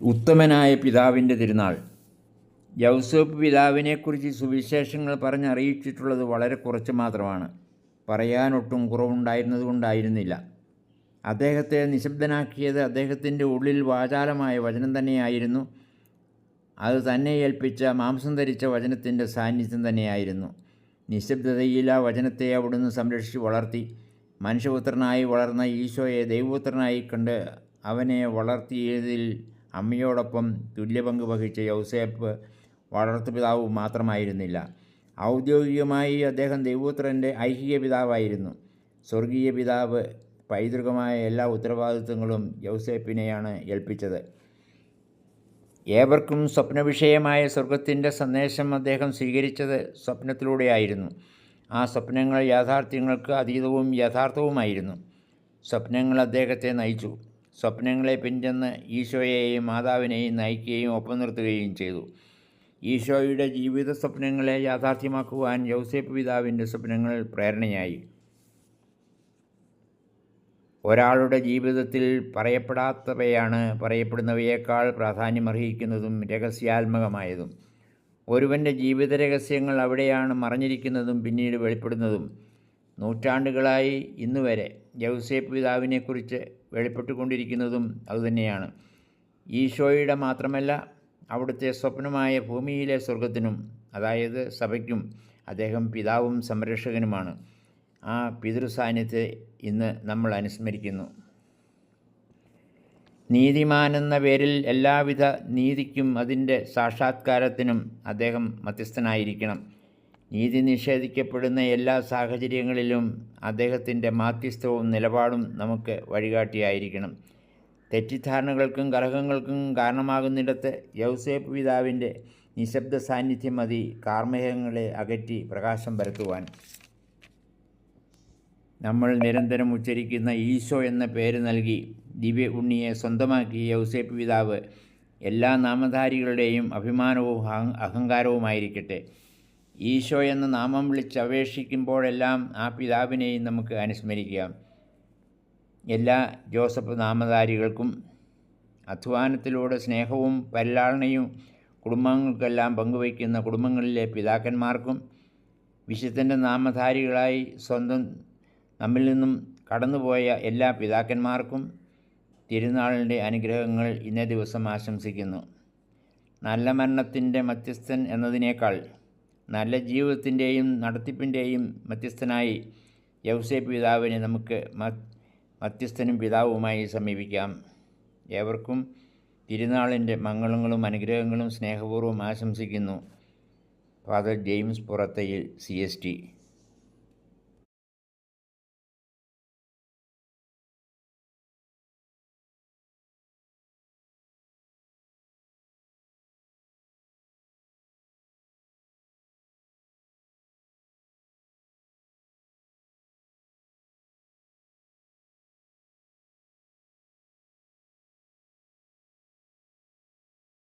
ഉത്തമനായ പിതാവിൻ്റെ തിരുനാൾ. യൗസേപ്പ് പിതാവിനെക്കുറിച്ച് സുവിശേഷങ്ങൾ പറഞ്ഞറിയിച്ചിട്ടുള്ളത് വളരെ കുറച്ച് മാത്രമാണ്. പറയാനൊട്ടും കുറവുണ്ടായിരുന്നതുകൊണ്ടായിരുന്നില്ല. അദ്ദേഹത്തെ നിശബ്ദനാക്കിയത് അദ്ദേഹത്തിൻ്റെ ഉള്ളിൽ വാചാലമായ വചനം തന്നെയായിരുന്നു. അത് തന്നെ ഏൽപ്പിച്ച മാംസം ധരിച്ച വചനത്തിൻ്റെ സാന്നിധ്യം തന്നെയായിരുന്നു. നിശബ്ദതയിൽ ആ വചനത്തെ അവിടുന്ന് സംരക്ഷിച്ച് വളർത്തി. മനുഷ്യപുത്രനായി വളർന്ന ഈശോയെ ദൈവപുത്രനായി കണ്ട് അവനെ വളർത്തിയതിൽ അമ്മയോടൊപ്പം തുല്യപങ്ക് വഹിച്ച യൗസേപ്പ് വളർത്തുപിതാവ് മാത്രമായിരുന്നില്ല. ഔദ്യോഗികമായി അദ്ദേഹം ദൈവപുത്രൻ്റെ ഐഹിക പിതാവായിരുന്നു. സ്വർഗീയ പിതാവ് പൈതൃകമായ എല്ലാ ഉത്തരവാദിത്വങ്ങളും യൗസേപ്പിനെയാണ് ഏൽപ്പിച്ചത്. ഏവർക്കും സ്വപ്നവിഷയമായ സ്വർഗത്തിൻ്റെ സന്ദേശം അദ്ദേഹം സ്വീകരിച്ചത് സ്വപ്നത്തിലൂടെയായിരുന്നു. ആ സ്വപ്നങ്ങൾ യാഥാർത്ഥ്യങ്ങൾക്ക് അതീതവും യഥാർത്ഥവുമായിരുന്നു. സ്വപ്നങ്ങൾ അദ്ദേഹത്തെ നയിച്ചു. സ്വപ്നങ്ങളെ പിന്തുടർന്ന് ഈശോയെയും മാതാവിനെയും നയിക്കുകയും ഒപ്പം നിർത്തുകയും ചെയ്തു. ഈശോയുടെ ജീവിത സ്വപ്നങ്ങളെ യാഥാർത്ഥ്യമാക്കുവാൻ യൗസേപ്പ് പിതാവിൻ്റെ സ്വപ്നങ്ങൾ പ്രേരണയായി. ഒരാളുടെ ജീവിതത്തിൽ പറയപ്പെടാത്തവയാണ് പറയപ്പെടുന്നവയേക്കാൾ പ്രാധാന്യമർഹിക്കുന്നതും രഹസ്യാത്മകമായതും. ഒരുവൻ്റെ ജീവിത രഹസ്യങ്ങൾ അവിടെയാണ് മറഞ്ഞിരിക്കുന്നതും പിന്നീട് വെളിപ്പെടുന്നതും. നൂറ്റാണ്ടുകളായി ഇന്നുവരെ യൗസേപ്പ് പിതാവിനെക്കുറിച്ച് വെളിപ്പെട്ടുകൊണ്ടിരിക്കുന്നതും അതുതന്നെയാണ്. ഈശോയുടെ മാത്രമല്ല, അവിടുത്തെ സ്വപ്നമായ ഭൂമിയിലെ സ്വർഗത്തിനും, അതായത് സഭയ്ക്കും, അദ്ദേഹം പിതാവും സംരക്ഷകനുമാണ്. ആ പിതൃസാന്നിധ്യത്തെ ഇന്ന് നമ്മൾ അനുസ്മരിക്കുന്നു. നീതിമാനെന്ന പേരിൽ എല്ലാവിധ നീതിക്കും അതിൻ്റെ സാക്ഷാത്കാരത്തിനും അദ്ദേഹം മധ്യസ്ഥനായിരിക്കണം. നീതി നിഷേധിക്കപ്പെടുന്ന എല്ലാ സാഹചര്യങ്ങളിലും അദ്ദേഹത്തിൻ്റെ മാധ്യസ്ഥവും നിലപാടും നമുക്ക് വഴികാട്ടിയായിരിക്കണം. തെറ്റിദ്ധാരണകൾക്കും കലഹങ്ങൾക്കും കാരണമാകുന്നിടത്ത് യൗസേപ്പ് പിതാവിൻ്റെ നിശബ്ദ സാന്നിധ്യം മതി കാർമേഘങ്ങളെ അകറ്റി പ്രകാശം പരത്തുവാൻ. നമ്മൾ നിരന്തരം ഉച്ചരിക്കുന്ന ഈശോ എന്ന പേര് നൽകി ദിവ്യ ഉണ്ണിയെ സ്വന്തമാക്കിയ യൗസേപ്പ് പിതാവ് എല്ലാ നാമധാരികളുടെയും അഭിമാനവും അഹങ്കാരവുമായിരിക്കട്ടെ. ഈശോ എന്ന നാമം വിളിച്ചപേക്ഷിക്കുമ്പോഴെല്ലാം ആ പിതാവിനെയും നമുക്ക് അനുസ്മരിക്കാം. എല്ലാ ജോസഫ് നാമധാരികൾക്കും, അധ്വാനത്തിലൂടെ സ്നേഹവും പരിലാളനയും കുടുംബങ്ങൾക്കെല്ലാം പങ്കുവയ്ക്കുന്ന കുടുംബങ്ങളിലെ പിതാക്കന്മാർക്കും, വിശുദ്ധൻ്റെ നാമധാരികളായി നമ്മിൽ നിന്നും കടന്നുപോയ എല്ലാ പിതാക്കന്മാർക്കും തിരുനാളിൻ്റെ അനുഗ്രഹങ്ങൾ ഇന്നേ ദിവസം ആശംസിക്കുന്നു. നല്ല മരണത്തിൻ്റെ മധ്യസ്ഥൻ എന്നതിനേക്കാൾ നല്ല ജീവിതത്തിൻ്റെയും നടത്തിപ്പിൻ്റെയും മധ്യസ്ഥനായി യൗസേപ്പ് പിതാവിനെ നമുക്ക് മധ്യസ്ഥനും പിതാവുമായി സമീപിക്കാം. ഏവർക്കും തിരുനാളിൻ്റെ മംഗളങ്ങളും അനുഗ്രഹങ്ങളും സ്നേഹപൂർവ്വം ആശംസിക്കുന്നു. Father James Purathayil, CST.